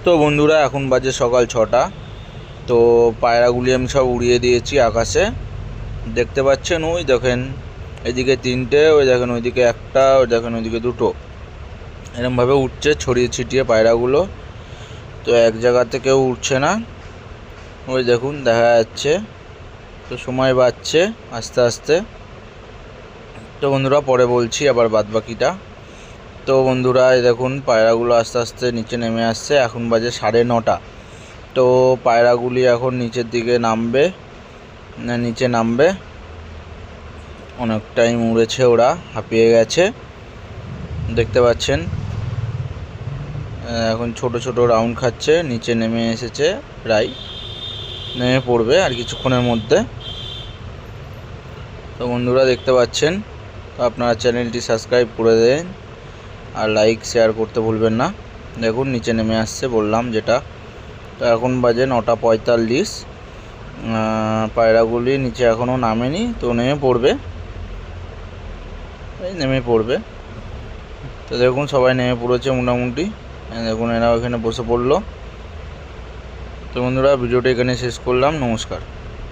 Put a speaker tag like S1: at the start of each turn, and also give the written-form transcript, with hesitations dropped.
S1: তো বন্ধুরা এখন বাজে সকাল 6টা। তো পায়রাগুলি আমি সব উড়িয়ে দিয়েছি আকাশে। দেখতে পাচ্ছেন, ওই দেখেন এদিকে 3টে, ওই দেখেন ওইদিকে একটা, ওই দেখেন ওইদিকে 2টো, এরমভাবে উঠছে ছড়িয়ে ছিটিয়ে পায়রাগুলো। তো এক জায়গা থেকেও উঠছে না, ওই দেখুন দেখা যাচ্ছে। তো সময় বাড়ছে আস্তে আস্তে। তো বন্ধুরা পরে বলছি আবার বাদবাকিটা। তো বন্ধুরা এই দেখুন পায়রাগুলো আস্তে আস্তে নিচে নেমে আসছে। এখন বাজে 9:30। তো পায়রাগুলি এখন নিচের দিকে নামবে, নিচে নামবে। অনেক টাইম উড়েছে, ওরা হাঁপিয়ে গেছে দেখতে পাচ্ছেন। এখন ছোট ছোট রাউন্ড খাচ্ছে, নিচে নেমে এসেছে, প্রায় নেমে পড়বে আর কিছুক্ষণের মধ্যে। তো বন্ধুরা দেখতে পাচ্ছেন, তো আপনারা চ্যানেলটি সাবস্ক্রাইব করে দেন আর লাইক শেয়ার করতে ভুলবেন না। দেখুন নিচে নেমে আসছে বললাম যেটা। তো এখন বাজে 9:45। পায়রাগুলি নিচে এখনও নামেনি, তো নেমে পড়বে, এই নেমে পড়বে। তো দেখুন সবাই নেমে পড়েছে মোটামুটি। দেখুন এরাও এখানে বসে পড়লো। তো বন্ধুরা ভিডিওটা এখানে শেষ করলাম, নমস্কার।